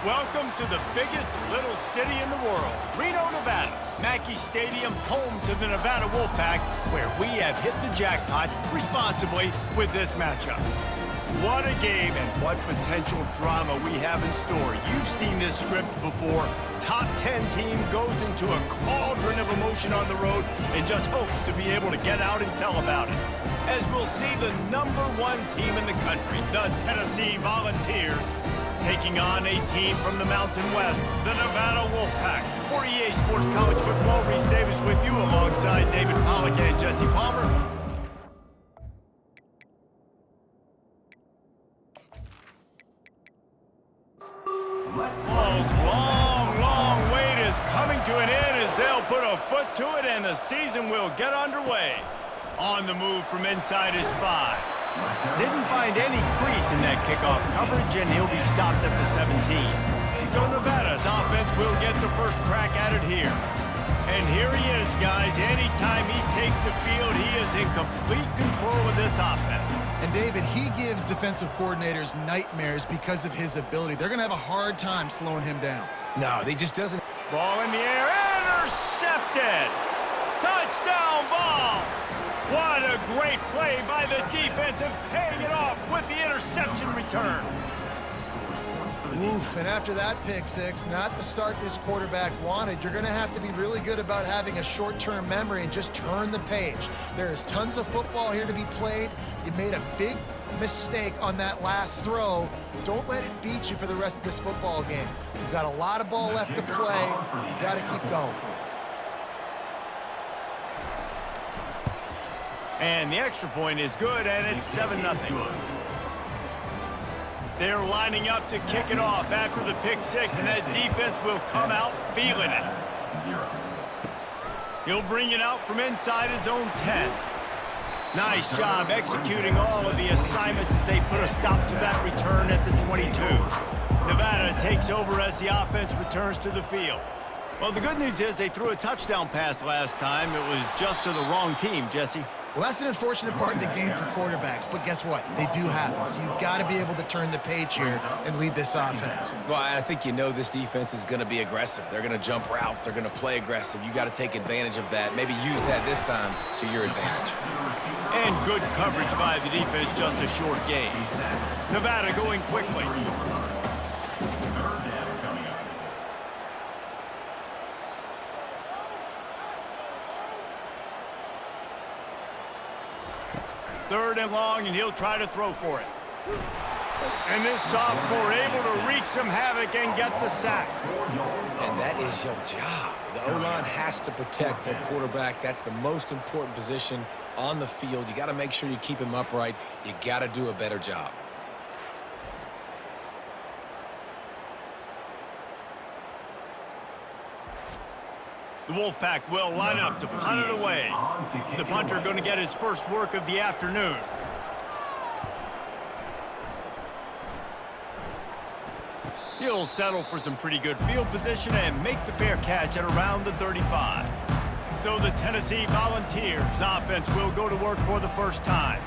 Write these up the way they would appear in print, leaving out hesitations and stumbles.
Welcome to the biggest little city in the world, Reno, Nevada. Mackey Stadium, home to the Nevada Wolfpack, where we have hit the jackpot responsibly with this matchup. What a game and what potential drama we have in store. You've seen this script before. Top 10 team goes into a cauldron of emotion on the road and just hopes to be able to get out and tell about it. As we'll see the #1 team in the country, the Tennessee Volunteers, taking on a team from the Mountain West, the Nevada Wolfpack. For EA Sports College Football, Reese Davis with you alongside David Pollack and Jesse Palmer. Ball's long wait is coming to an end as they'll put a foot to it and the season will get underway. On the move from inside his 5. Didn't find any crease in that kickoff coverage, and he'll be stopped at the 17. So Nevada's offense will get the first crack at it here. And here he is, guys. Anytime he takes the field, he is in complete control of this offense. And David, he gives defensive coordinators nightmares because of his ability. They're going to have a hard time slowing him down. No, he just doesn't. Ball in the air, intercepted. Touchdown ball. What a great play by the defense and paying it off with the interception return. Oof, and after that pick six, not the start this quarterback wanted. You're going to have to be really good about having a short-term memory and just turn the page. There is tons of football here to be played. You made a big mistake on that last throw. Don't let it beat you for the rest of this football game. You've got a lot of ball left to play. You've got to keep going. And the extra point is good, and it's 7-0. They're lining up to kick it off after the pick six, and that defense will come out feeling it. He'll bring it out from inside his own 10. Nice job executing all of the assignments as they put a stop to that return at the 22. Nevada takes over as the offense returns to the field. Well, the good news is they threw a touchdown pass last time. It was just to the wrong team, Jesse. Well, that's an unfortunate part of the game for quarterbacks, but guess what? They do happen, so you've got to be able to turn the page here and lead this offense. Well, I think you know this defense is going to be aggressive. They're going to jump routes. They're going to play aggressive. You got to take advantage of that. Maybe use that this time to your advantage. And good coverage by the defense, just a short gain. Nevada going quickly. Third and long, and he'll try to throw for it. And this sophomore able to wreak some havoc and get the sack. And that is your job. The O-line has to protect their quarterback. That's the most important position on the field. You got to make sure you keep him upright. You got to do a better job. The Wolfpack will line up to punt it away. The punter going to get his first work of the afternoon. He'll settle for some pretty good field position and make the fair catch at around the 35. So the Tennessee Volunteers offense will go to work for the first time.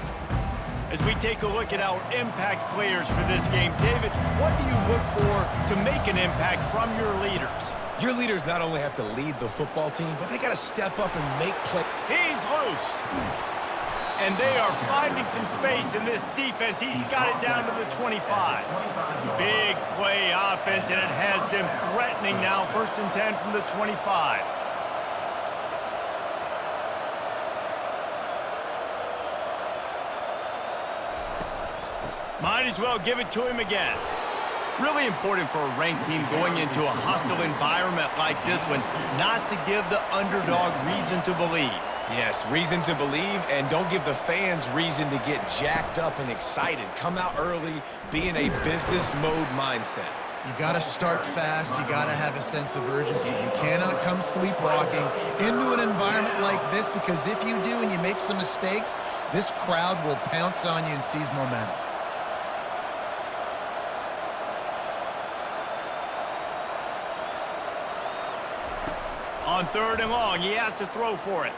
As we take a look at our impact players for this game, David, what do you look for to make an impact from your leaders? Your leaders not only have to lead the football team, but they got to step up and make plays. He's loose. And they are finding some space in this defense. He's got it down to the 25. Big play offense, and it has them threatening now. 1st and 10 from the 25. Might as well give it to him again. Really important for a ranked team going into a hostile environment like this one, not to give the underdog reason to believe. Yes, reason to believe, and don't give the fans reason to get jacked up and excited. Come out early, be in a business mode mindset. You got to start fast. You got to have a sense of urgency. You cannot come sleepwalking into an environment like this, because if you do and you make some mistakes, this crowd will pounce on you and seize momentum. On 3rd and long, he has to throw for it.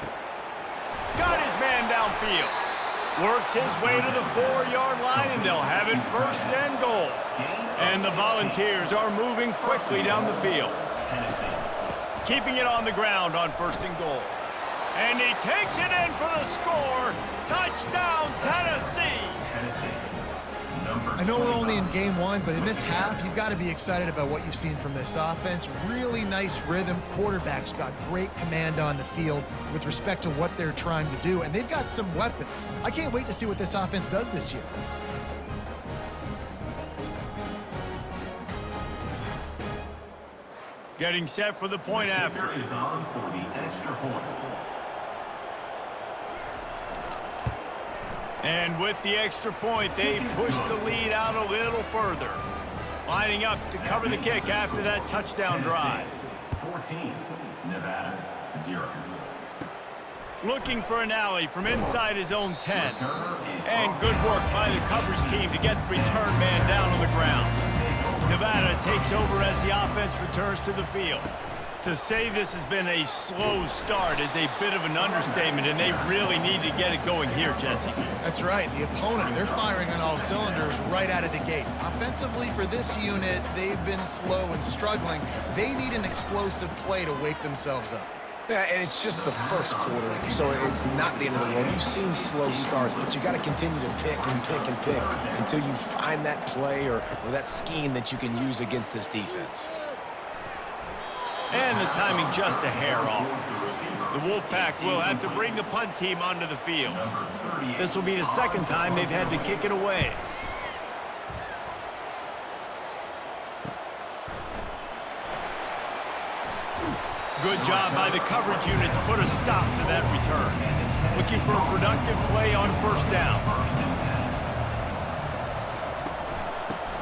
Got his man downfield. Works his way to the 4-yard line, and they'll have it first and goal. And the Volunteers are moving quickly down the field. Keeping it on the ground on first and goal. And he takes it in for the score. Touchdown, Tennessee. I know we're only in game one, but in this half, you've got to be excited about what you've seen from this offense. Really nice rhythm. Quarterback's got great command on the field with respect to what they're trying to do, and they've got some weapons. I can't wait to see what this offense does this year. Getting set for the point after. Is on for the extra point. And with the extra point, they push the lead out a little further. Lining up to cover the kick after that touchdown drive. 14, Nevada, 0. Looking for an alley from inside his own 10. And good work by the coverage team to get the return man down on the ground. Nevada takes over as the offense returns to the field. To say this has been a slow start is a bit of an understatement, and they really need to get it going here, Jesse. That's right. The opponent, they're firing on all cylinders right out of the gate. Offensively, for this unit, they've been slow and struggling. They need an explosive play to wake themselves up. Yeah, and it's just the first quarter, so it's not the end of the world. You've seen slow starts, but you got to continue to pick and pick and pick until you find that play or that scheme that you can use against this defense. And the timing just a hair off. The Wolfpack will have to bring the punt team onto the field. This will be the second time they've had to kick it away. Good job by the coverage unit to put a stop to that return. Looking for a productive play on first down.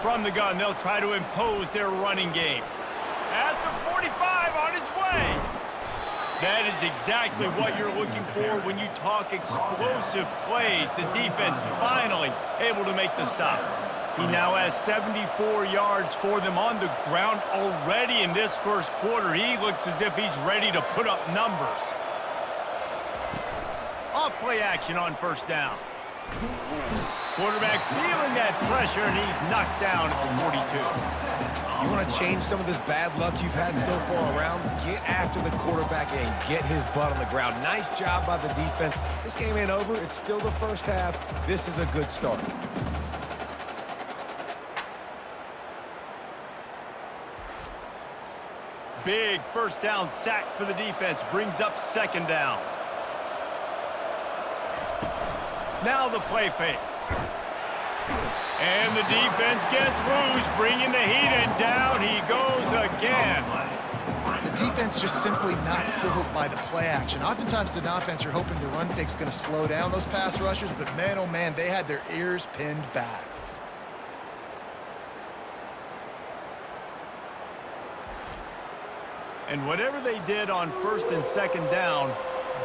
From the gun, they'll try to impose their running game. At the 45 on its way. That is exactly what you're looking for when you talk explosive plays. The defense finally able to make the stop. He now has 74 yards for them on the ground already in this first quarter. He looks as if he's ready to put up numbers. Off play action on first down. Quarterback feeling that pressure, and he's knocked down at the 42. You want to change some of this bad luck you've had so far around? Get after the quarterback and get his butt on the ground. Nice job by the defense. This game ain't over. It's still the first half. This is a good start. Big first down sack for the defense. Brings up second down. Now the play fake. And the defense gets loose, bringing the heat, and down he goes again. The defense just simply not fooled by the play action. Oftentimes, an offense, you're hoping the run fake's going to slow down those pass rushers, but man, oh man, they had their ears pinned back. And whatever they did on first and second down,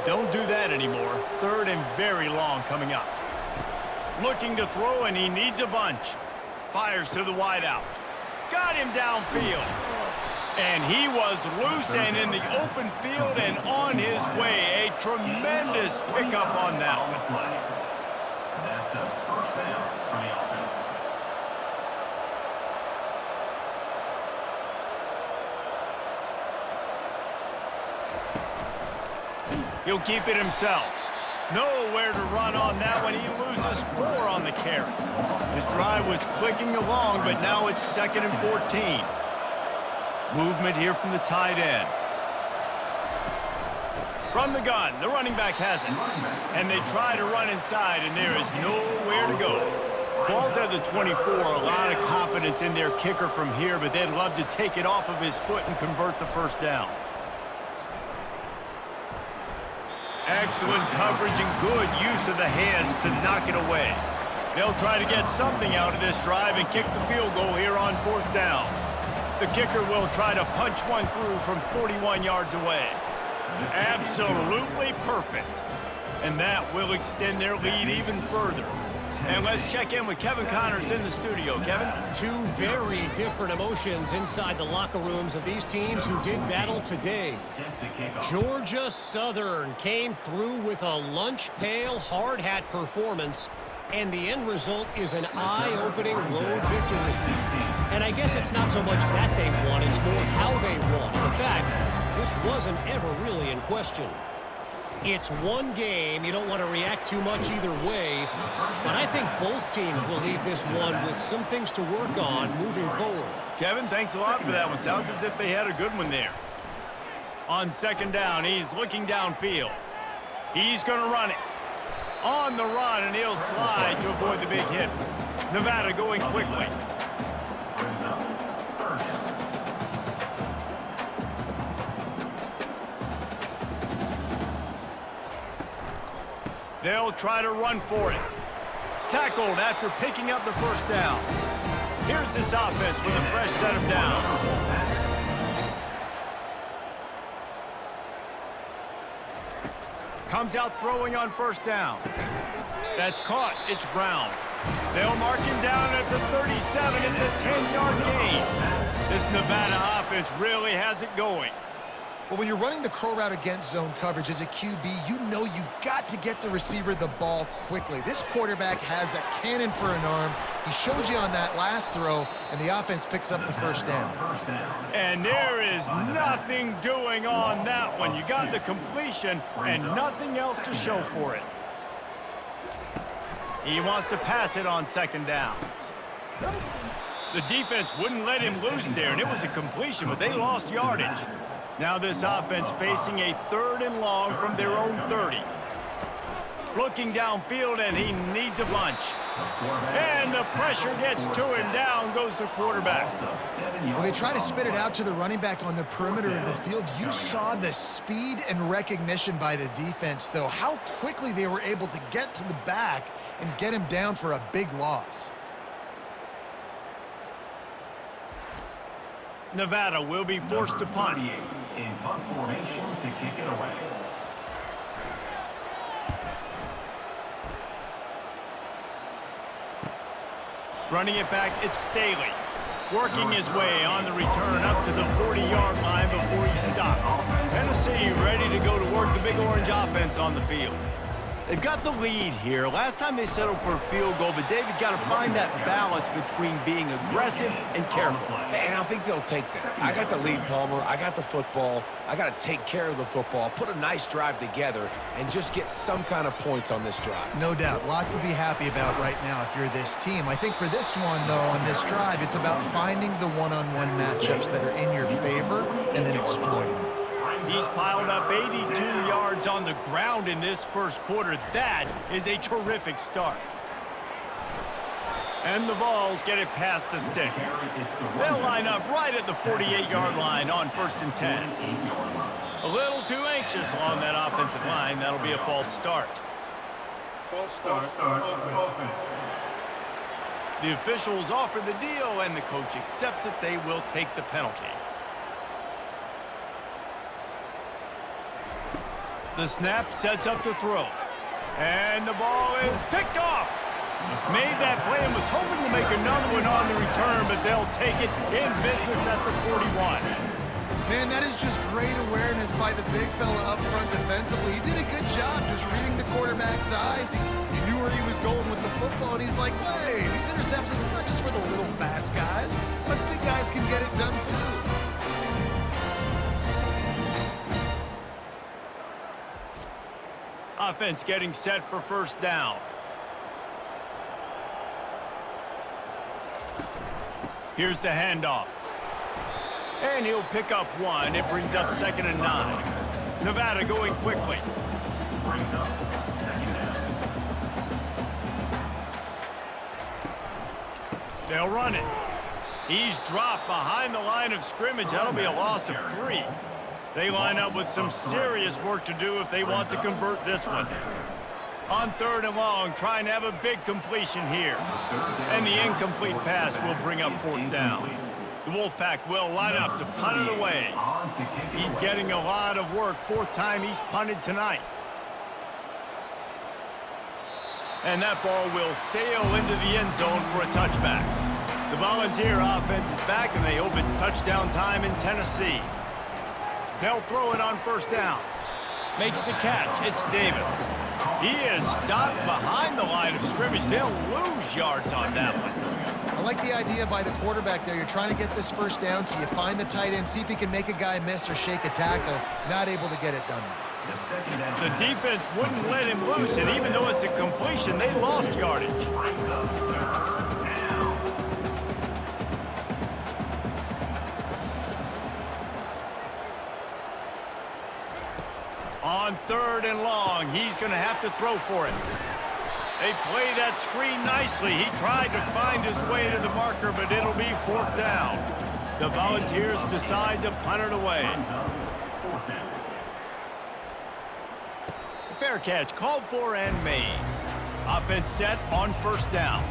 don't do that anymore. Third and very long coming up. Looking to throw, and he needs a bunch. Fires to the wideout. Got him downfield. And he was loose and in the open field and on his way. A tremendous pickup on that one. That's a first down for the offense. He'll keep it himself. Nowhere to run on that one. He loses 4 on the carry. His drive was clicking along, but now it's 2nd and 14. Movement here from the tight end. From the gun, the running back has it. And they try to run inside, and there is nowhere to go. Ball's at the 24. A lot of confidence in their kicker from here, but they'd love to take it off of his foot and convert the first down. Excellent coverage and good use of the hands to knock it away. They'll try to get something out of this drive and kick the field goal here on 4th down. The kicker will try to punch one through from 41 yards away. Absolutely perfect. And that will extend their lead even further. And let's check in with Kevin Connors in the studio. Kevin? Two very different emotions inside the locker rooms of these teams who did battle today. Georgia Southern came through with a lunch pail hard hat performance, and the end result is an eye-opening road victory. And I guess it's not so much that they won, it's more how they won. In fact, this wasn't ever really in question. It's one game. You don't want to react too much either way, but I think both teams will leave this one with some things to work on moving forward. Kevin, thanks a lot for that one. Sounds as if they had a good one there. On second down, he's looking downfield. He's going to run it. On the run, and he'll slide to avoid the big hit. Nevada going quickly. They'll try to run for it. Tackled after picking up the first down. Here's this offense with a fresh set of downs. Comes out throwing on first down. That's caught. It's Brown. They'll mark him down at the 37. It's a 10-yard gain. This Nevada offense really has it going. Well, when you're running the curl route against zone coverage as a QB, you know you've got to get the receiver the ball quickly. This quarterback has a cannon for an arm. He showed you on that last throw, and the offense picks up the first down. And there is nothing doing on that one. You got the completion and nothing else to show for it. He wants to pass it on second down. The defense wouldn't let him loose there, and it was a completion, but they lost yardage. Now this offense facing a 3rd and long from their own 30. Looking downfield, and he needs a bunch. And the pressure gets to him. Down goes the quarterback. When they try to spit it out to the running back on the perimeter of the field, you saw the speed and recognition by the defense, though, how quickly they were able to get to the back and get him down for a big loss. Nevada will be forced to punt. In punt formation to kick it away. Running it back, it's Staley. Working his way on the return up to the 40-yard line before he stopped. Tennessee ready to go to work the Big Orange offense on the field. They've got the lead here. Last time they settled for a field goal, but David got to find that balance between being aggressive and careful. And I think they'll take that. I got the lead, Palmer. I got the football. I got to take care of the football, put a nice drive together, and just get some kind of points on this drive. No doubt. Lots to be happy about right now if you're this team. I think for this one, though, on this drive, it's about finding the one-on-one matchups that are in your favor and then exploiting them. He's piled up 82 yards on the ground in this first quarter. That is a terrific start. And the Vols get it past the sticks. They'll line up right at the 48-yard line on 1st and 10. A little too anxious along that offensive line. That'll be a false start. False start. The officials offer the deal, and the coach accepts it. They will take the penalty. The snap sets up the throw. And the ball is picked off. Made that play and was hoping to make another one on the return, but they'll take it in business at the 41. Man, that is just great awareness by the big fella up front defensively. He did a good job just reading the quarterback's eyes. He knew where he was going with the football, and he's like, wait, these interceptions are not just for the little fast guys. Us big guys can get it done too. Offense getting set for first down. Here's the handoff. And he'll pick up one. It brings up 2nd and 9. Nevada going quickly. Brings up 2nd down. They'll run it. He's dropped behind the line of scrimmage. That'll be a loss of 3. They line up with some serious work to do if they want to convert this one. On 3rd and long, trying to have a big completion here. And the incomplete pass will bring up 4th down. The Wolfpack will line up to punt it away. He's getting a lot of work. 4th time he's punted tonight. And that ball will sail into the end zone for a touchback. The Volunteer offense is back, and they hope it's touchdown time in Tennessee. They'll throw it on first down. Makes the catch. It's Davis. He is stopped behind the line of scrimmage. They'll lose yards on that one. I like the idea by the quarterback there. You're trying to get this first down, so you find the tight end, see if he can make a guy miss or shake a tackle. Not able to get it done. The defense wouldn't let him loose, and even though it's a completion, they lost yardage. On 3rd and long, he's going to have to throw for it. They play that screen nicely. He tried to find his way to the marker, but it'll be 4th down. The Volunteers decide to punt it away. Fair catch called for and made. Offense set on first down.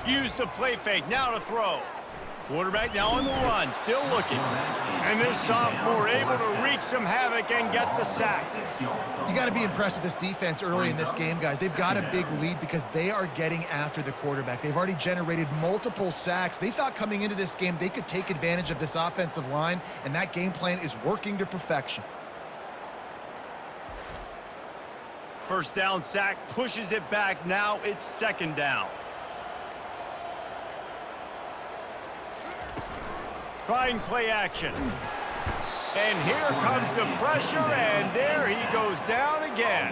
Use the play fake, now to throw. Quarterback now on the run, still looking. And this sophomore able to wreak some havoc and get the sack. You got to be impressed with this defense early in this game, guys. They've got a big lead because they are getting after the quarterback. They've already generated multiple sacks. They thought coming into this game they could take advantage of this offensive line, and that game plan is working to perfection. First down sack, pushes it back. Now it's 2nd down. Trying play action. And here comes the pressure, and there he goes down again.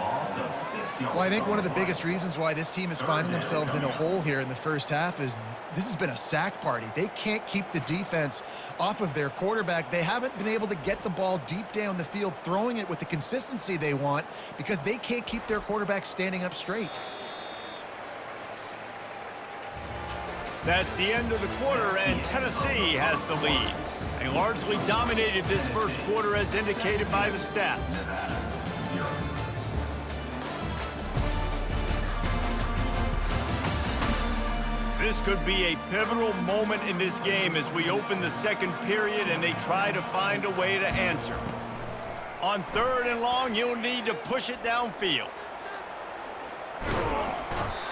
Well, I think one of the biggest reasons why this team is finding themselves in a hole here in the first half is this has been a sack party. They can't keep the defense off of their quarterback. They haven't been able to get the ball deep down the field, throwing it with the consistency they want because they can't keep their quarterback standing up straight. That's the end of the quarter, and Tennessee has the lead. They largely dominated this first quarter as indicated by the stats. This could be a pivotal moment in this game as we open the second period and they try to find a way to answer. On 3rd and long, you'll need to push it downfield.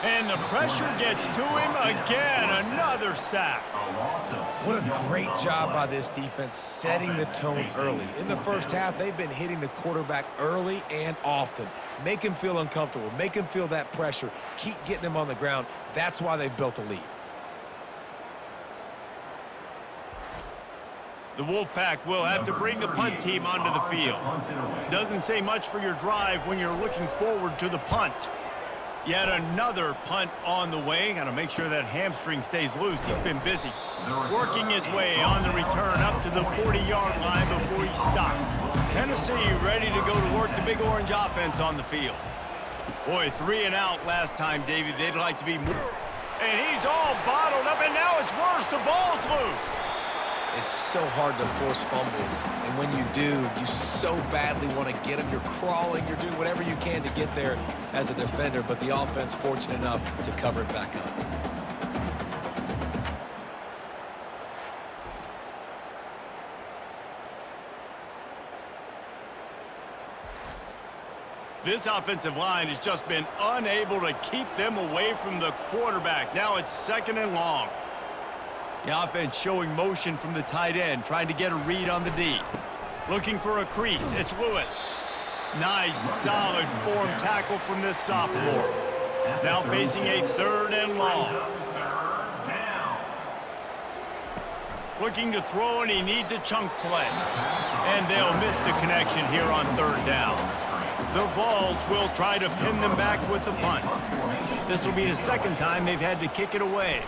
And the pressure gets to him again. Another sack. What a great job by this defense setting the tone early. In the first half, they've been hitting the quarterback early and often. Make him feel uncomfortable. Make him feel that pressure. Keep getting him on the ground. That's why they've built a lead. The Wolfpack will have to bring the punt team onto the field. Doesn't say much for your drive when you're looking forward to the punt. Yet another punt on the way. Got to make sure that hamstring stays loose. He's been busy. Working his way on the return up to the 40-yard line before he stops. Tennessee ready to go to work the Big Orange offense on the field. Boy, 3 and out last time, Davey. They'd like to be more. And he's all bottled up, and now it's worse. The ball's loose. It's so hard to force fumbles, and when you do, you so badly want to get them. You're crawling, you're doing whatever you can to get there as a defender, but the offense fortunate enough to cover it back up. This offensive line has just been unable to keep them away from the quarterback. Now it's 2nd and long. The offense showing motion from the tight end, trying to get a read on the D. Looking for a crease. It's Lewis. Nice, solid form tackle from this sophomore. Now facing a 3rd and long. Looking to throw, and he needs a chunk play. And they'll miss the connection here on 3rd down. The Vols will try to pin them back with the punt. This will be the 2nd time they've had to kick it away.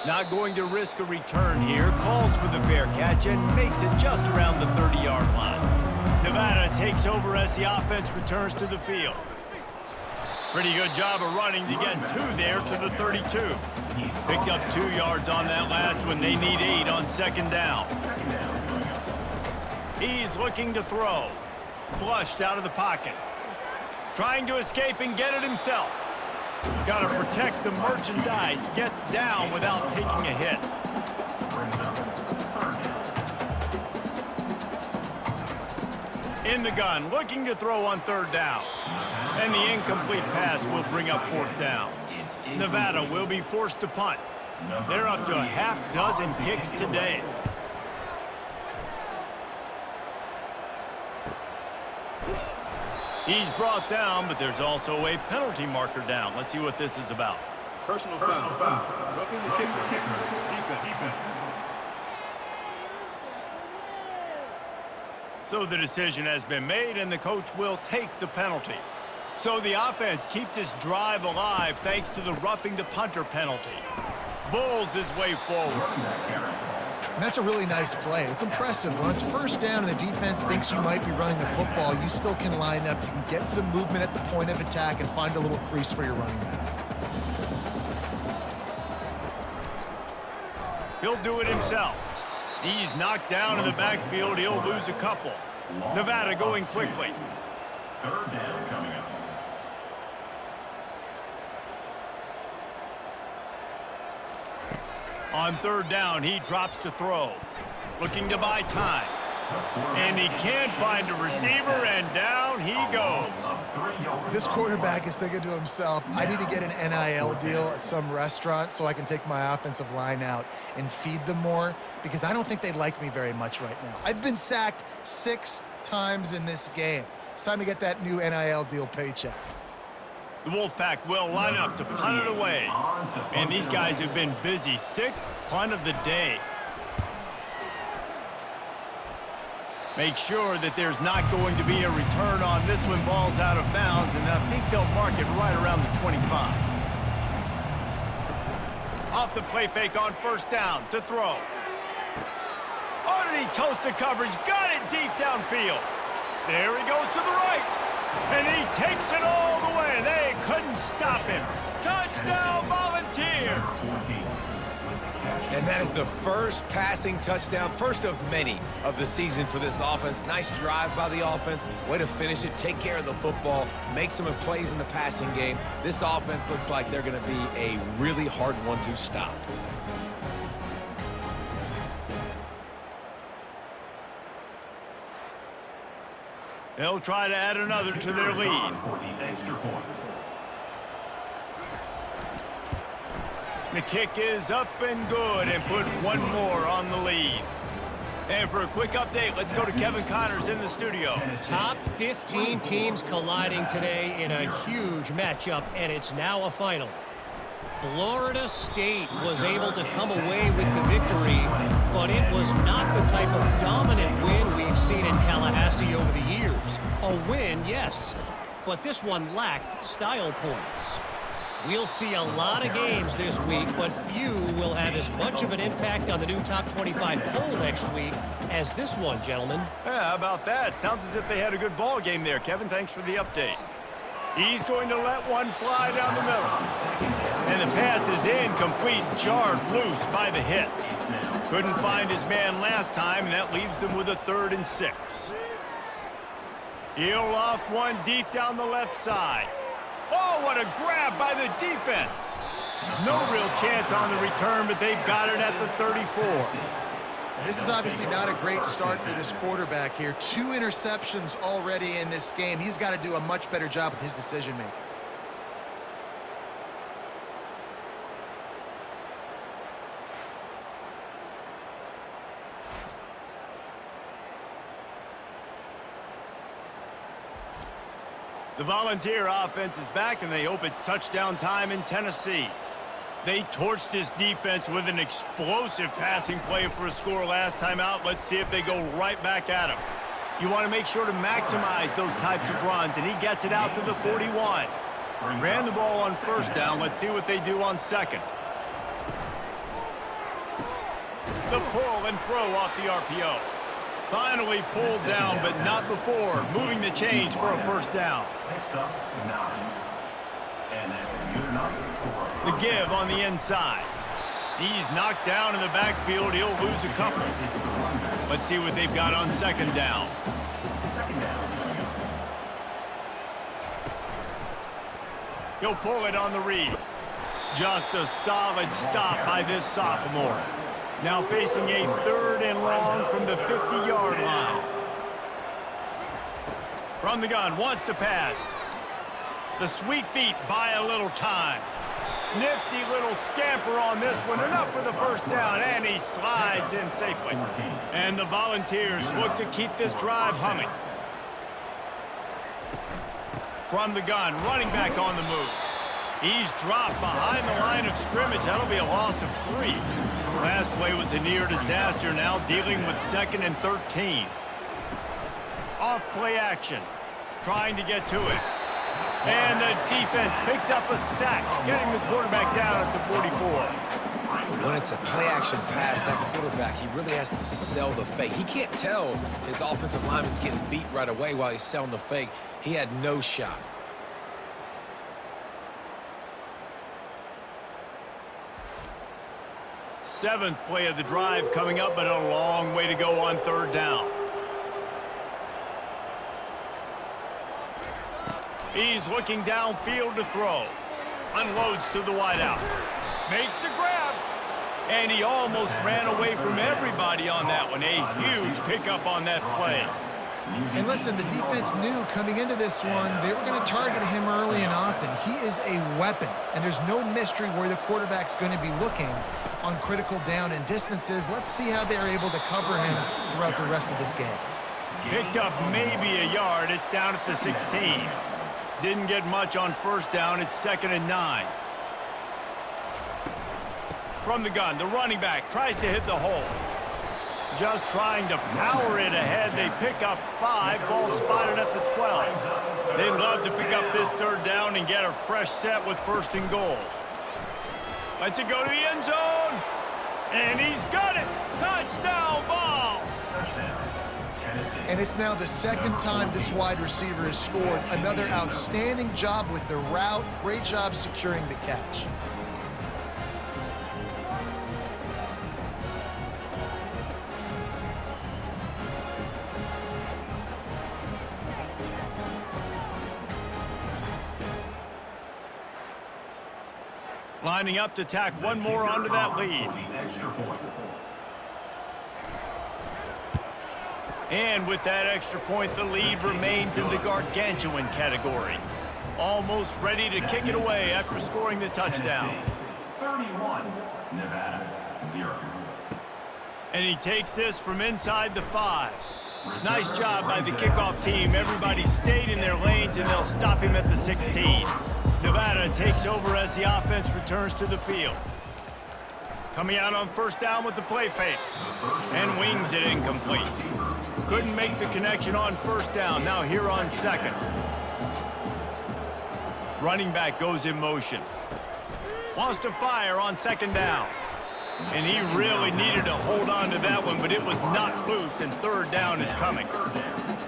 Not going to risk a return here. Calls for the fair catch and makes it just around the 30-yard line. Nevada takes over as the offense returns to the field. Pretty good job of running to get 2 there to the 32. Picked up 2 yards on that last one. They need 8 on 2nd down. He's looking to throw. Flushed out of the pocket. Trying to escape and get it himself. Got to protect the merchandise. Gets down without taking a hit. In the gun, looking to throw on third down. And the incomplete pass will bring up fourth down. Nevada will be forced to punt. They're up to a half dozen kicks today. He's brought down, but there's also a penalty marker down. Let's see what this is about. Personal foul. Roughing the kicker. Defense. So the decision has been made, and the coach will take the penalty. So the offense keeps this drive alive thanks to the roughing the punter penalty. Bulls his way forward. And that's a really nice play. It's impressive. When it's first down and the defense thinks you might be running the football, you still can line up. You can get some movement at the point of attack and find a little crease for your running back. He'll do it himself. He's knocked down in the backfield. He'll lose a couple. Nevada going quickly. Third down coming up. On third down, he drops to throw. Looking to buy time. And he can't find a receiver, and down he goes. This quarterback is thinking to himself, I need to get an NIL deal at some restaurant so I can take my offensive line out and feed them more, because I don't think they like me very much right now. I've been sacked 6 times in this game. It's time to get that new NIL deal paycheck. The Wolfpack will line up to punt it away. And these guys have been busy. 6th punt of the day. Make sure that there's not going to be a return on this when ball's out of bounds, and I think they'll mark it right around the 25. Off the play fake on first down to throw. Oh, did he toast the coverage? Got it deep downfield. There he goes to the right. And he takes it all the way. They couldn't stop him. Touchdown, Volunteer! And that is the first passing touchdown, first of many of the season for this offense. Nice drive by the offense. Way to finish it, take care of the football, make some plays in the passing game. This offense looks like they're going to be a really hard one to stop. They'll try to add another to their lead. The kick is up and good, and put one more on the lead. And for a quick update, let's go to Kevin Connors in the studio. Top 15 teams colliding today in a huge matchup, and it's now a final. Florida State was able to come away with the victory, but it was not the type of dominant win we've seen in Tallahassee over the years. A win, yes, but this one lacked style points. We'll see a lot of games this week, but few will have as much of an impact on the new top 25 poll next week as this one, gentlemen. Yeah, how about that? Sounds as if they had a good ball game there. Kevin, thanks for the update. He's going to let one fly down the middle. And the pass is incomplete, jarred loose by the hit. Couldn't find his man last time, and that leaves him with a 3rd and 6. He'll loft one deep down the left side. Oh, what a grab by the defense. No real chance on the return, but they've got it at the 34. This is obviously not a great start for this quarterback here. 2 interceptions already in this game. He's got to do a much better job with his decision-making. The Volunteer offense is back, and they hope it's touchdown time in Tennessee. They torched this defense with an explosive passing play for a score last time out. Let's see if they go right back at him. You want to make sure to maximize those types of runs, and he gets it out to the 41. Ran the ball on first down. Let's see what they do on second. The pull and throw off the RPO. Finally pulled down, but not before. Moving the chains for a first down. The give on the inside. He's knocked down in the backfield. He'll lose a couple. Let's see what they've got on second down. He'll pull it on the read. Just a solid stop by this sophomore. Now facing a 3rd and long from the 50-yard line. From the gun, wants to pass. The sweet feet buy a little time. Nifty little scamper on this one. Enough for the first down, and he slides in safely. And the Volunteers look to keep this drive humming. From the gun, running back on the move. He's dropped behind the line of scrimmage. That'll be a loss of 3. Last play was a near disaster, now dealing with 2nd and 13. Off play action, trying to get to it. And the defense picks up a sack, getting the quarterback down at the 44. When it's a play-action pass, that quarterback, he really has to sell the fake. He can't tell his offensive lineman's getting beat right away while he's selling the fake. He had no shot. Seventh play of the drive coming up, but a long way to go on 3rd down. He's looking downfield to throw. Unloads to the wideout. Makes the grab. And he almost ran away from everybody on that one. A huge pickup on that play. And listen, the defense knew coming into this one, they were going to target him early and often. He is a weapon, and there's no mystery where the quarterback's going to be looking on critical down and distances. Let's see how they're able to cover him throughout the rest of this game. Picked up maybe a yard. It's down at the 16. Didn't get much on 1st down. It's 2nd and 9. From the gun, the running back tries to hit the hole. Just trying to power it ahead. They pick up 5. Ball spotted at the 12. They'd love to pick up this 3rd down and get a fresh set with 1st and goal. Lets it go to the end zone. And he's got it. Touchdown ball. And it's now the 2nd time this wide receiver has scored. Another outstanding job with the route. Great job securing the catch. Lining up to tack one more onto that lead. And with that extra point, the lead remains in the gargantuan category. Almost ready to kick it away after scoring the touchdown. 31, Nevada, 0. And he takes this from inside the 5. Nice job by the kickoff team. Everybody stayed in their lanes, and they'll stop him at the 16. Nevada takes over as the offense returns to the field. Coming out on 1st down with the play fake. And wings it incomplete. Couldn't make the connection on 1st down. Now here on 2nd. Running back goes in motion. Wants to fire on 2nd down. And he really needed to hold on to that one, but it was not loose, and 3rd down is coming.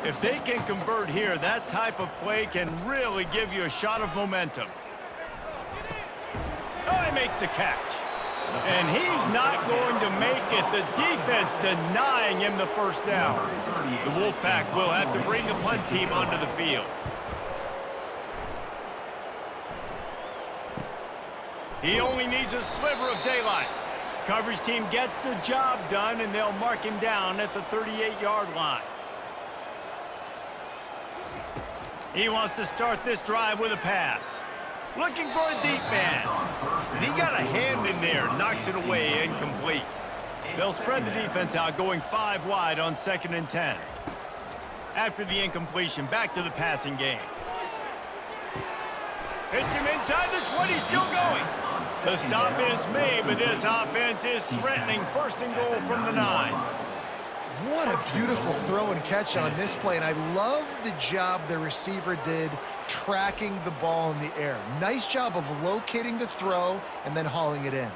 If they can convert here, that type of play can really give you a shot of momentum. Oh, he makes the catch. And he's not going to make it. The defense denying him the 1st down. The Wolfpack will have to bring the punt team onto the field. He only needs a sliver of daylight. Coverage team gets the job done, and they'll mark him down at the 38-yard line. He wants to start this drive with a pass. Looking for a deep man. And he got a hand in there, knocks it away, incomplete. They'll spread the defense out, going 5 wide on 2nd and 10. After the incompletion, back to the passing game. Hits him inside the 20, still going. The stop is made, but this offense is threatening 1st and goal from the 9. What a beautiful throw and catch on this play, and I love the job the receiver did tracking the ball in the air. Nice job of locating the throw and then hauling it in.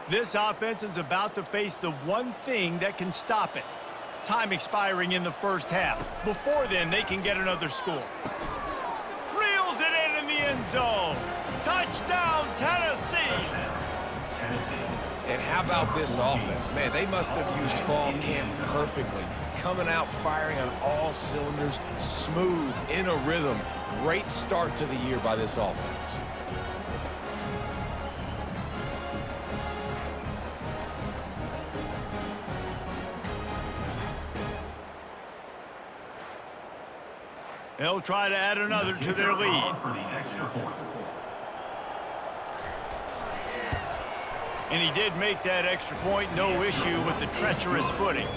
This offense is about to face the one thing that can stop it. Time expiring in the 1st half. Before then, they can get another score. Reels it in the end zone. Touchdown, Tennessee. And how about this offense? Man, they must have used fall camp perfectly. Coming out, firing on all cylinders, smooth, in a rhythm. Great start to the year by this offense. They'll try to add another to their lead. For the extra point. And he did make that extra point, no issue with the treacherous footing.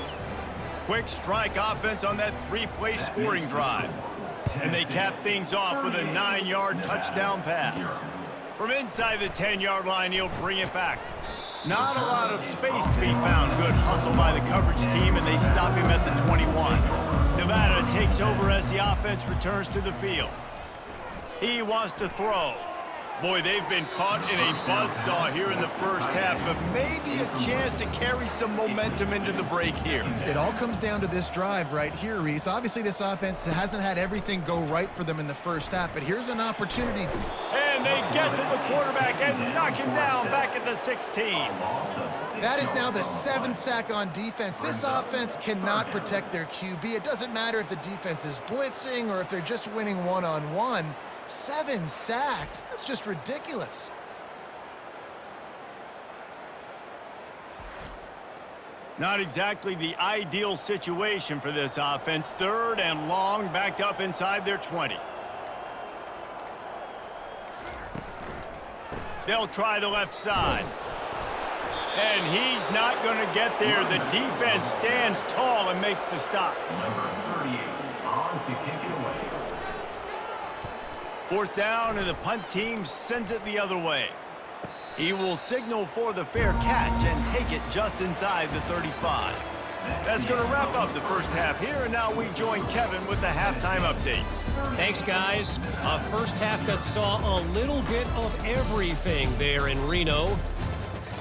Quick strike offense on that three-play scoring drive. And they cap things off with a 9-yard touchdown pass. From inside the 10-yard line, he'll bring it back. Not a lot of space to be found. Good hustle by the coverage team, and they stop him at the 21. Nevada takes over as the offense returns to the field. He wants to throw. Boy, they've been caught in a buzzsaw here in the first half, but maybe a chance to carry some momentum into the break here. It all comes down to this drive right here, Reese. Obviously, this offense hasn't had everything go right for them in the first half, but here's an opportunity. And they get to the quarterback and knock him down back at the 16. That is now the 7th sack on defense. This offense cannot protect their QB. It doesn't matter if the defense is blitzing or if they're just winning one-on-one. 7 sacks? That's just ridiculous. Not exactly the ideal situation for this offense. 3rd and long, backed up inside their 20. They'll try the left side. And he's not going to get there. The defense stands tall and makes the stop. Number 38 on to kick it away. 4th down, and the punt team sends it the other way. He will signal for the fair catch and take it just inside the 35. That's going to wrap up the first half here, and now we join Kevin with the halftime update. Thanks, guys. A first half that saw a little bit of everything there in Reno.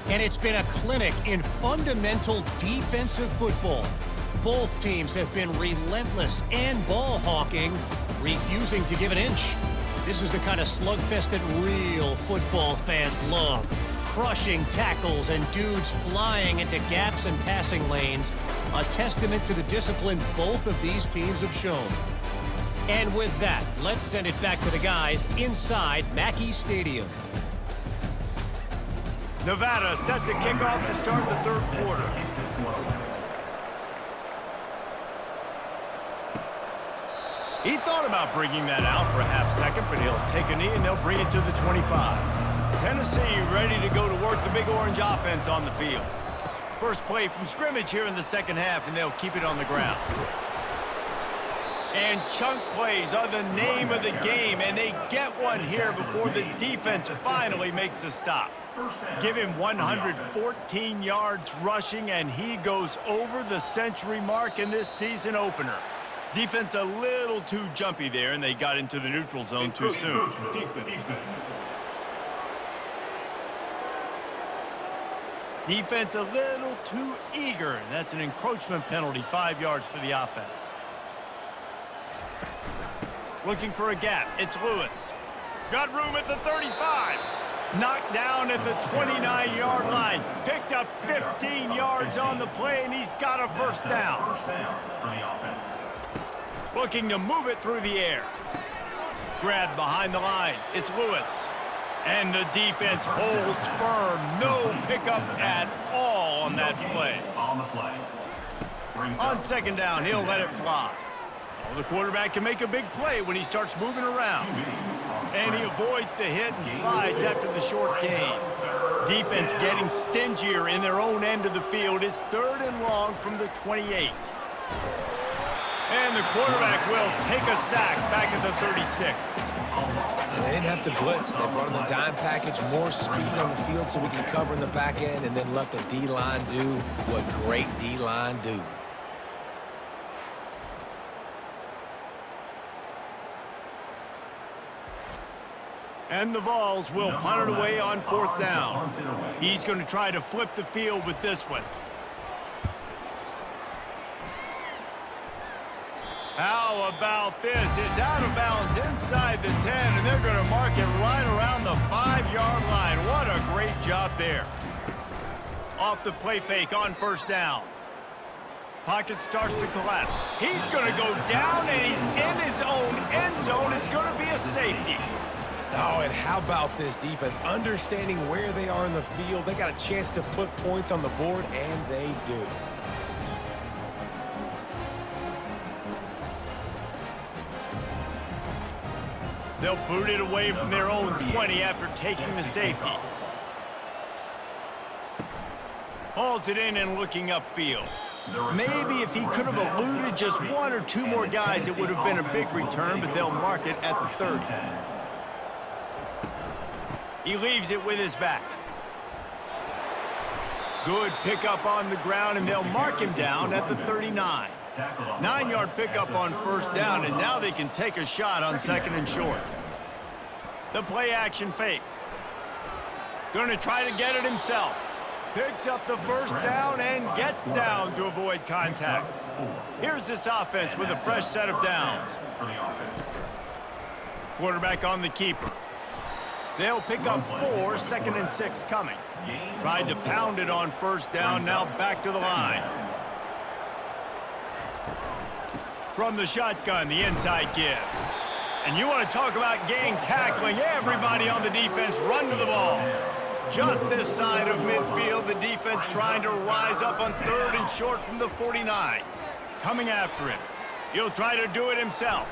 And it's been a clinic in fundamental defensive football. Both teams have been relentless and ball hawking, refusing to give an inch. This is the kind of slugfest that real football fans love. Crushing tackles and dudes flying into gaps and passing lanes. A testament to the discipline both of these teams have shown. And with that, let's send it back to the guys inside Mackey Stadium. Nevada set to kick off to start the 3rd quarter. He thought about bringing that out for a half-second, but he'll take a knee and they'll bring it to the 25. Tennessee ready to go to work the Big Orange offense on the field. First play from scrimmage here in the second half, and they'll keep it on the ground. And chunk plays are the name of the game, and they get one here before the defense finally makes the stop. Give him 114 yards rushing, and he goes over the century mark in this season opener. Defense a little too jumpy there, and they got into the neutral zone too soon. Defense a little too eager. That's an encroachment penalty, 5 yards for the offense. Looking for a gap. It's Lewis. Got room at the 35. Knocked down at the 29-yard line. Picked up 15 yards on the play, and he's got a first down. First down for the offense. Looking to move it through the air. Grabbed behind the line. It's Lewis. And the defense holds firm. No pickup at all on that play. On the play. On 2nd down, he'll let it fly. Well, the quarterback can make a big play when he starts moving around. And he avoids the hit and slides after the short gain. Defense getting stingier in their own end of the field. It's 3rd and long from the 28. And the quarterback will take a sack back at the 36. And they didn't have to blitz. They brought in the dime package, more speed on the field so we can cover in the back end and then let the D-line do what great D-line do. And the Vols will punt it away on 4th down. He's going to try to flip the field with this one. How about this? It's out of bounds inside the 10, and they're going to mark it right around the 5-yard line. What a great job there. Off the play fake on 1st down. Pocket starts to collapse. He's going to go down, and he's in his own end zone. It's going to be a safety. Oh, and how about this defense? Understanding where they are in the field. They got a chance to put points on the board, and they do. They'll boot it away from their own 20 after taking the safety. Hauls it in and looking upfield. Maybe if he could have eluded just one or two more guys, it would have been a big return, but they'll mark it at the 30. He leaves it with his back. Good pickup on the ground, and they'll mark him down at the 39. 9-yard pickup on first down, and now they can take a shot on second and short. The play-action fake. Going to try to get it himself. Picks up the first down and gets down to avoid contact. Here's this offense with a fresh set of downs. Quarterback on the keeper. They'll pick up 4, second and 6 coming. Tried to pound it on first down, now back to the line. From the shotgun, the inside give. And you want to talk about gang tackling, everybody on the defense run to the ball. Just this side of midfield, the defense trying to rise up on third and short from the 49. Coming after him. He'll try to do it himself.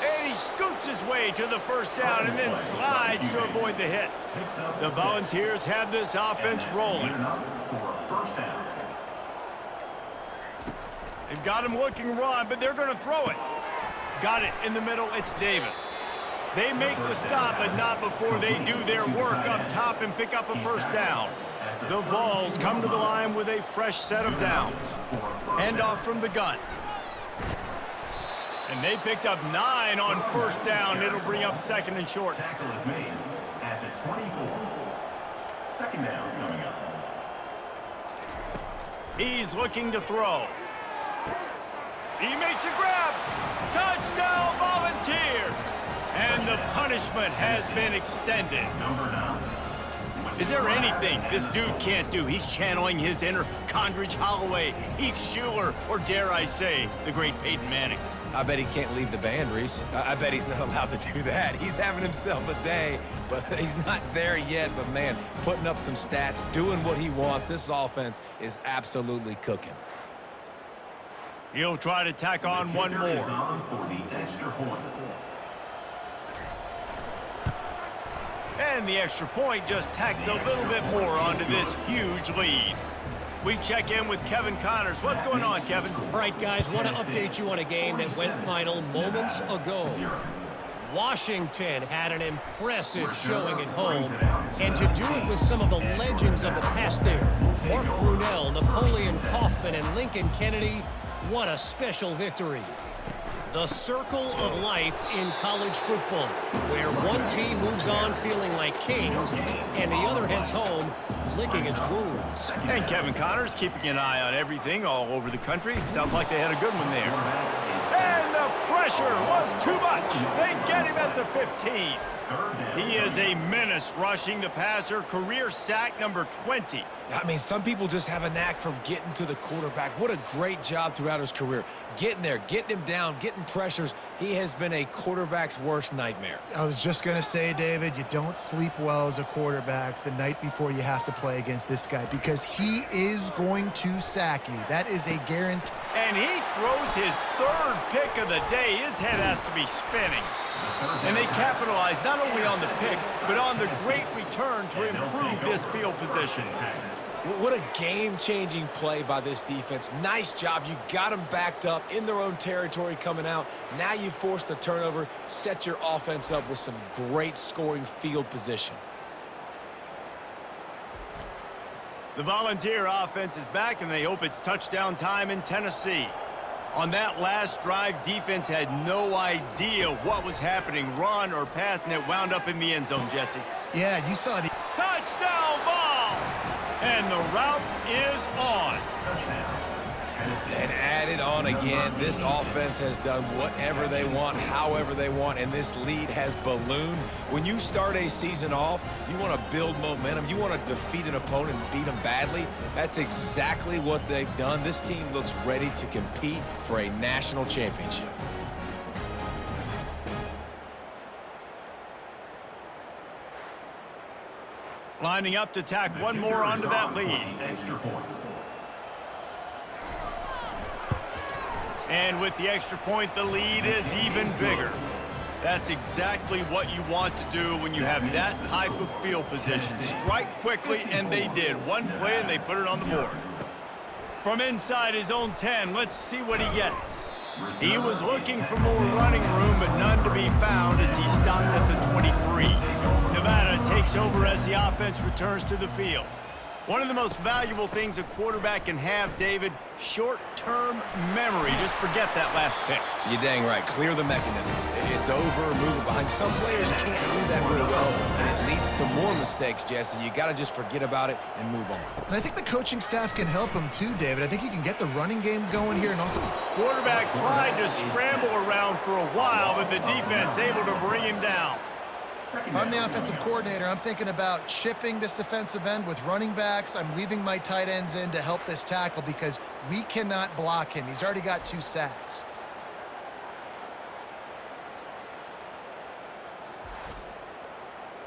And he scoots his way to the first down and then slides to avoid the hit. The Volunteers have this offense rolling. They've got him looking run, but they're going to throw it. Got it in the middle, it's Davis. They make the stop, but not before they do their work up top and pick up a first down. The Vols come to the line with a fresh set of downs. Hand off from the gun. And they picked up 9 on first down. It'll bring up second and short. Tackle is made at the 24. Second down coming up. He's looking to throw. He makes a grab. Touchdown, Volunteers. And the punishment has been extended. Number 9. Is there anything this dude can't do? He's channeling his inner Condridge Holloway, Heath Schuler, or dare I say, the great Peyton Manning. I bet he can't lead the band, Reese. I bet he's not allowed to do that. He's having himself a day, but he's not there yet. But, man, putting up some stats, doing what he wants. This offense is absolutely cooking. He'll try to tack on one more. For the extra point. And the extra point just tacks a little bit more onto this huge lead. We check in with Kevin Connors. What's going on, Kevin? All right, guys, want to update you on a game that went final moments ago. Washington had an impressive showing at home, and to do it with some of the legends of the past there, Mark Brunell, Napoleon Kaufman, and Lincoln Kennedy, what a special victory. The circle of life in college football, where one team moves on feeling like kings, and the other heads home licking its wounds. And Kevin Connors keeping an eye on everything all over the country. Sounds like they had a good one there. And the pressure was too much. They get him at the 15. He is a menace rushing the passer, career sack number 20. I mean, some people just have a knack for getting to the quarterback. What a great job throughout his career. Getting there, getting him down, getting pressures. He has been a quarterback's worst nightmare. I was just going to say, David, you don't sleep well as a quarterback the night before you have to play against this guy because he is going to sack you. That is a guarantee. And he throws his third pick of the day. His head has to be spinning. And they capitalize not only on the pick, but on the great return to improve this field position. What a game-changing play by this defense. Nice job. You got them backed up in their own territory coming out. Now you force the turnover, set your offense up with some great scoring field position. The Volunteer offense is back, and they hope it's touchdown time in Tennessee. On that last drive, defense had no idea what was happening, run or pass, and it wound up in the end zone, Jesse. Yeah, you saw the Touchdown Vols! And the route is on. And add it on again. This offense has done whatever they want, however they want, and this lead has ballooned. When you start a season off, you want to build momentum. You want to defeat an opponent and beat them badly. That's exactly what they've done. This team looks ready to compete for a national championship. Lining up to tack one more onto that lead. Extra point. And with the extra point, the lead is even bigger. That's exactly what you want to do when you have that type of field position. Strike quickly, and they did. One play, and they put it on the board. From inside his own 10, let's see what he gets. He was looking for more running room, but none to be found as he stopped at the 23. Nevada takes over as the offense returns to the field. One of the most valuable things a quarterback can have, David, short-term memory. Just forget that last pick. You're dang right. Clear the mechanism. It's over, move it behind. Some players can't do that real well, and it leads to more mistakes, Jesse. You got to just forget about it and move on. And I think the coaching staff can help him too, David. I think you can get the running game going here and also... Quarterback tried to scramble around for a while, but the defense able to bring him down. If I'm the offensive coordinator, I'm thinking about chipping this defensive end with running backs. I'm leaving my tight ends in to help this tackle because we cannot block him. He's already got 2 sacks.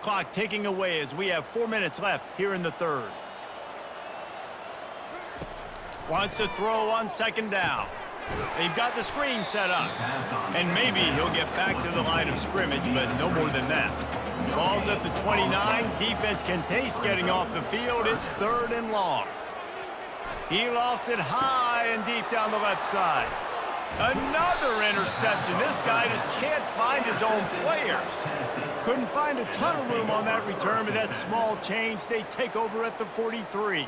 Clock ticking away as we have 4 minutes left here in the third. Wants to throw on second down. They've got the screen set up. And maybe he'll get back to the line of scrimmage, but no more than that. Ball's at the 29. Defense can taste getting off the field. It's 3rd and long. He lofts it high and deep down the left side. Another interception. This guy just can't find his own players. Couldn't find a ton of room on that return, but that small change, they take over at the 43.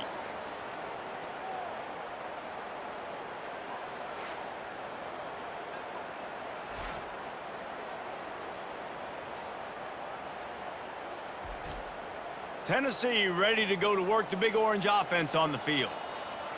Tennessee ready to go to work the Big Orange offense on the field.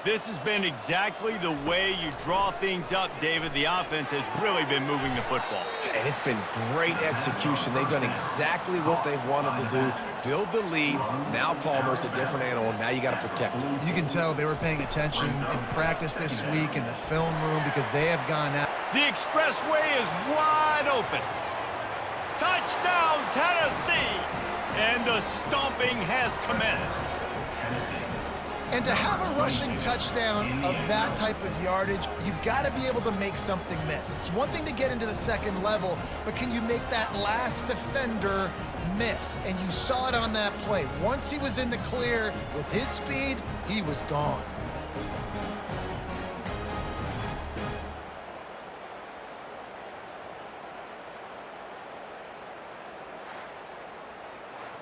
This has been exactly the way you draw things up, David. The offense has really been moving the football. And it's been great execution. They've done exactly what they've wanted to do. Build the lead. Now Palmer's a different animal. Now you got to protect it. You can tell they were paying attention in practice this week in the film room because they have gone out. The expressway is wide open. Touchdown, Tennessee! And the stomping has commenced. And to have a rushing touchdown of that type of yardage, you've got to be able to make something miss. It's one thing to get into the second level, but can you make that last defender miss? And you saw it on that play. Once he was in the clear with his speed, he was gone.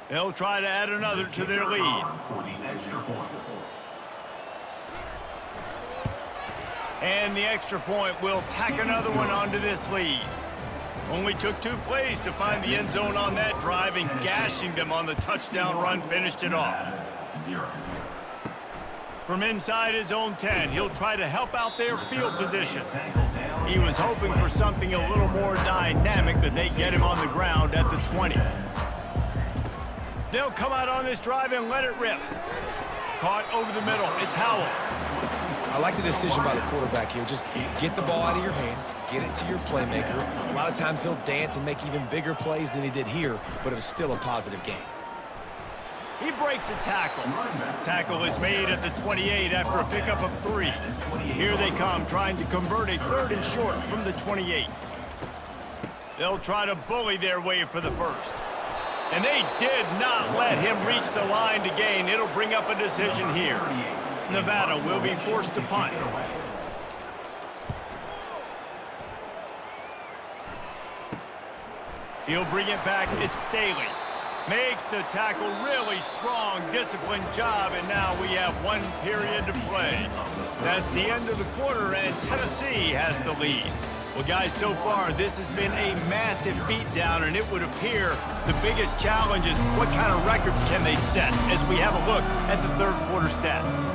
They'll try to add another to their lead. And the extra point will tack another one onto this lead. Only took 2 plays to find the end zone on that drive, and gashing them on the touchdown run finished it off. From inside his own 10, he'll try to help out their field position. He was hoping for something a little more dynamic, but they get him on the ground at the 20. They'll come out on this drive and let it rip. Caught over the middle. It's Howell. I like the decision by the quarterback here. Just get the ball out of your hands, get it to your playmaker. A lot of times he'll dance and make even bigger plays than he did here, but it was still a positive game. He breaks a tackle. Tackle is made at the 28 after a pickup of 3. Here they come, trying to convert a 3rd and short from the 28. They'll try to bully their way for the first. And they did not let him reach the line to gain. It'll bring up a decision here. Nevada will be forced to punt. He'll bring it back. It's Staley. Makes the tackle. Really strong, disciplined job. And now we have 1 period to play. That's the end of the quarter, and Tennessee has the lead. Well, guys, so far, this has been a massive beatdown, and it would appear the biggest challenge is what kind of records can they set as we have a look at the 3rd quarter stats.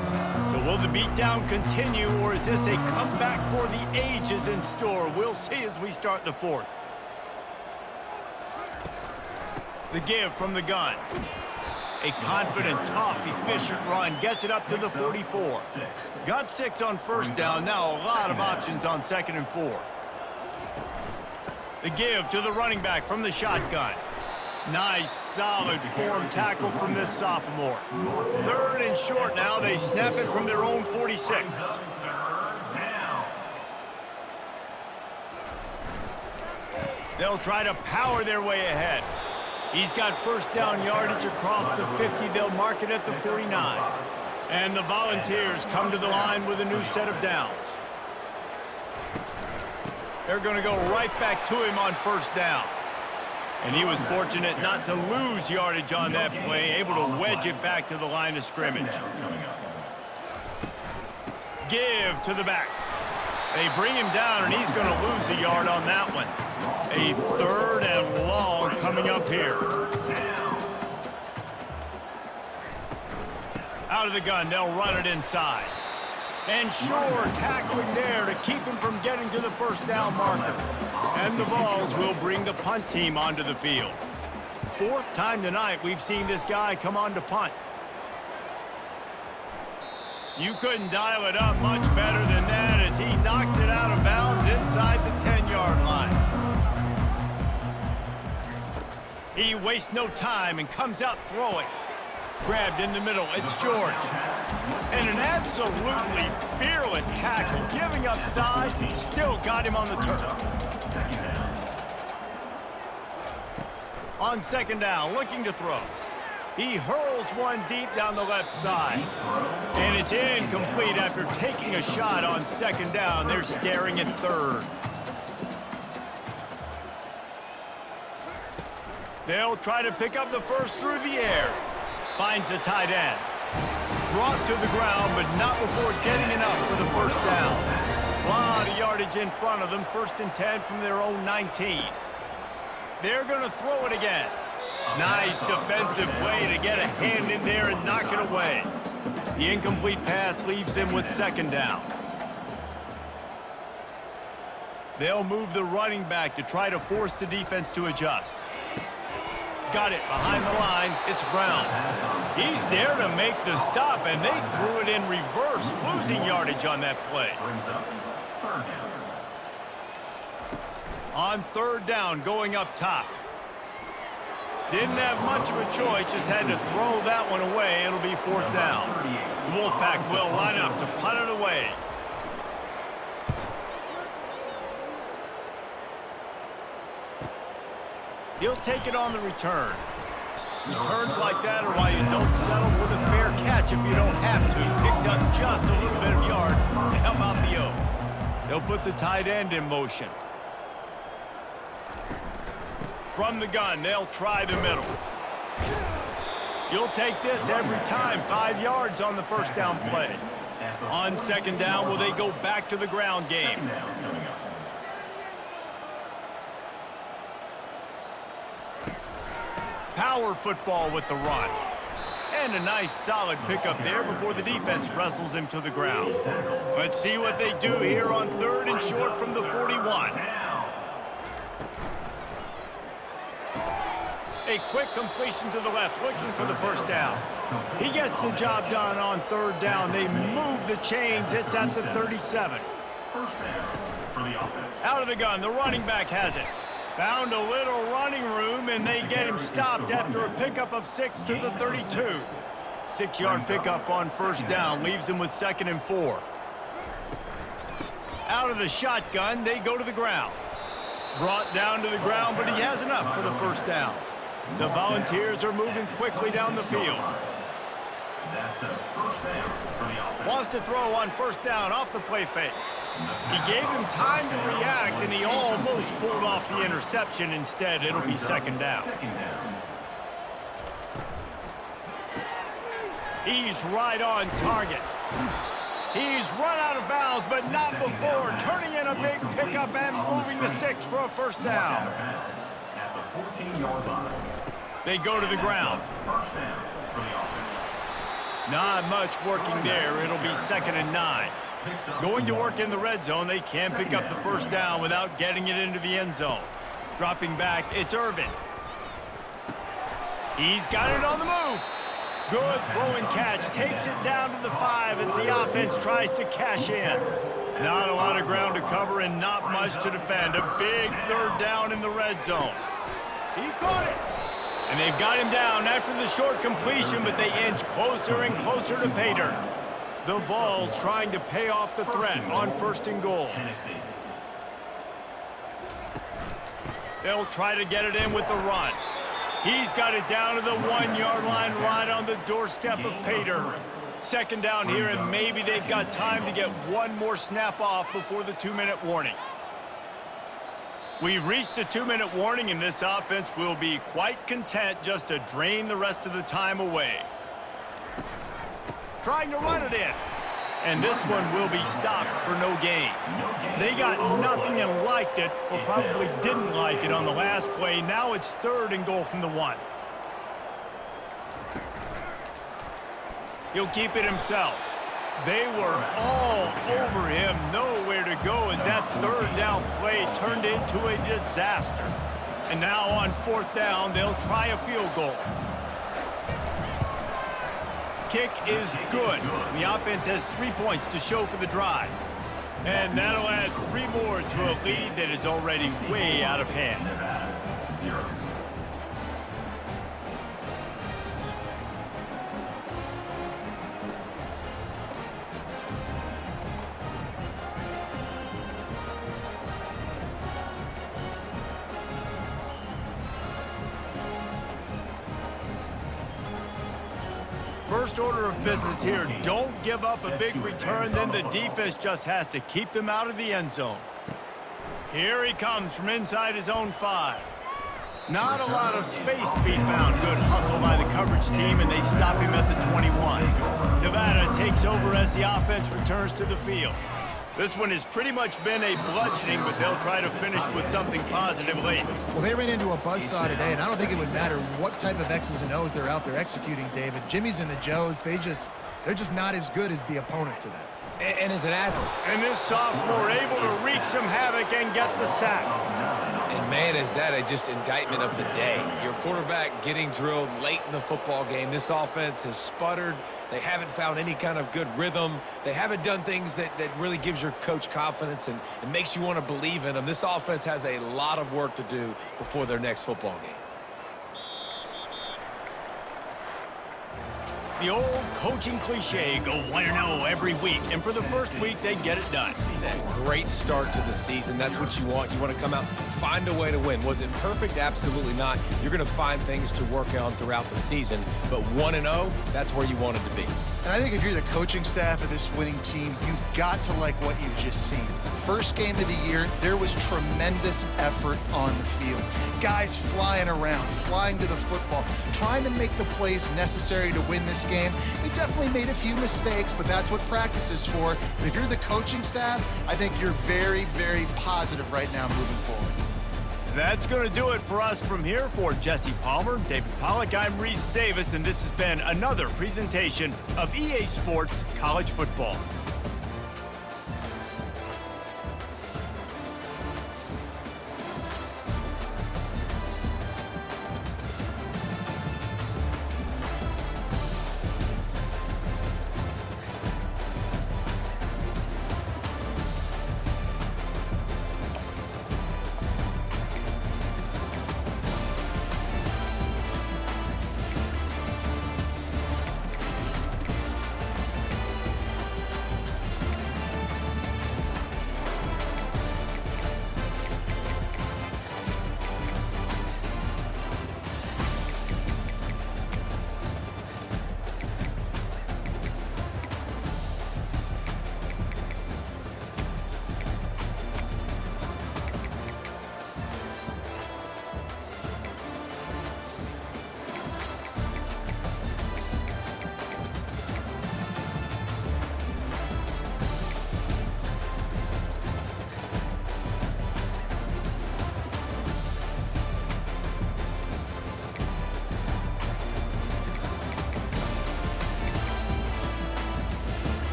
So will the beatdown continue, or is this a comeback for the ages in store? We'll see as we start the 4th. The give from the gun. A confident, tough, efficient run. Gets it up to the 44. Got 6 on first down. Now a lot of options on 2nd and 4. The give to the running back from the shotgun. Nice, solid form tackle from this sophomore. 3rd and short now. They snap it from their own 46. They'll try to power their way ahead. He's got first down yardage across the 50. They'll mark it at the 49. And the Volunteers come to the line with a new set of downs. They're going to go right back to him on first down. And he was fortunate not to lose yardage on that play, able to wedge it back to the line of scrimmage. Give to the back. They bring him down, and he's going to lose a yard on that one. A 3rd and long coming up here. Out of the gun, they'll run it inside. And sure, tackling there to keep him from getting to the first down marker. And the Vols will bring the punt team onto the field. 4th time tonight we've seen this guy come on to punt. You couldn't dial it up much better than that as he knocks it out of bounds inside the 10-yard line. He wastes no time and comes out throwing. Grabbed in the middle, it's George. And an absolutely fearless tackle, giving up size, still got him on the turf. On second down, looking to throw. He hurls one deep down the left side. And it's incomplete after taking a shot on second down. They're staring at 3rd. They'll try to pick up the first through the air. Finds the tight end. Brought to the ground, but not before getting enough for the first down. A lot of yardage in front of them. 1st and 10 from their own 19. They're going to throw it again. Nice defensive play to get a hand in there and knock it away. The incomplete pass leaves them with 2nd down. They'll move the running back to try to force the defense to adjust. Got it behind the line. It's Brown. He's there to make the stop, and they threw it in reverse, losing yardage on that play. On 3rd down, going up top. Didn't have much of a choice, just had to throw that one away. It'll be 4th down. The Wolfpack will line up to punt it away. He'll take it on the return. Returns like that are why you don't settle for the fair catch if you don't have to. Picks up just a little bit of yards to help out the O. They'll put the tight end in motion. From the gun, they'll try the middle. You'll take this every time. 5 yards on the first down play. On second down, will they go back to the ground game? Power football with the run. And a nice solid pickup there before the defense wrestles him to the ground. Let's see what they do here on 3rd and short from the 41. A quick completion to the left, looking for the first down. He gets the job done on 3rd down. They move the chains. It's at the 37. Out of the gun, the running back has it. Found a little running room, and they get him stopped after a pickup of 6 to the 32. 6-yard pickup on first down leaves him with 2nd and 4. Out of the shotgun, they go to the ground. Brought down to the ground, but he has enough for the first down. The Volunteers are moving quickly down the field. Wants to throw on first down off the play fake. He gave him time to react, and he almost pulled off the interception. Instead, it'll be 2nd down. He's right on target. He's run out of bounds, but not before turning in a big pickup and moving the sticks for a first down. They go to the ground. Not much working there. It'll be 2nd and 9. Going to work in the red zone, they can't pick up the first down without getting it into the end zone. Dropping back, it's Irvin. He's got it on the move. Good throw and catch. Takes it down to the 5 as the offense tries to cash in. Not a lot of ground to cover and not much to defend. A big 3rd down in the red zone. He caught it. And they've got him down after the short completion, but they inch closer and closer to Peyton. The Vols trying to pay off the threat on 1st and goal. They'll try to get it in with the run. He's got it down to the 1-yard line right on the doorstep of Peyton. Second down here, and maybe they've got time to get one more snap off before the 2-minute warning. We've reached the 2-minute warning, and this offense will be quite content just to drain the rest of the time away. Trying to run it in. And this one will be stopped for no gain. They got nothing and liked it, or probably didn't like it on the last play. Now it's 3rd and goal from the 1. He'll keep it himself. They were all over him, nowhere to go as that 3rd down play turned into a disaster. And now on 4th down, they'll try a field goal. Kick is good. The offense has 3 points to show for the drive. And that'll add 3 more to a lead that is already way out of hand. Nevada, 0. First order of business here, don't give up a big return, then the defense just has to keep them out of the end zone. Here he comes from inside his own 5. Not a lot of space to be found. Good hustle by the coverage team, and they stop him at the 21. Nevada takes over as the offense returns to the field. This one has pretty much been a bludgeoning, but they'll try to finish with something positive late. Well, they ran into a buzzsaw today, and I don't think it would matter what type of X's and O's they're out there executing, David. Jimmy's and the Joes, they're just not as good as the opponent today. And as an athlete. And this sophomore able to wreak some havoc and get the sack. And man, is that a just indictment of the day. Your quarterback getting drilled late in the football game. This offense has sputtered. They haven't found any kind of good rhythm. They haven't done things that really gives your coach confidence and makes you want to believe in them. This offense has a lot of work to do before their next football game. The old coaching cliche, go 1-0 every week. And for the first week, they get it done. That great start to the season. That's what you want. You want to come out, find a way to win. Was it perfect? Absolutely not. You're going to find things to work on throughout the season. But 1-0, that's where you wanted to be. And I think if you're the coaching staff of this winning team, you've got to like what you've just seen. First game of the year, there was tremendous effort on the field. Guys flying around, flying to the football, trying to make the plays necessary to win this game. They definitely made a few mistakes, but that's what practice is for. But if you're the coaching staff, I think you're very, very positive right now moving forward. That's going to do it for us from here. For Jesse Palmer, David Pollack, I'm Reese Davis, and this has been another presentation of EA Sports College Football.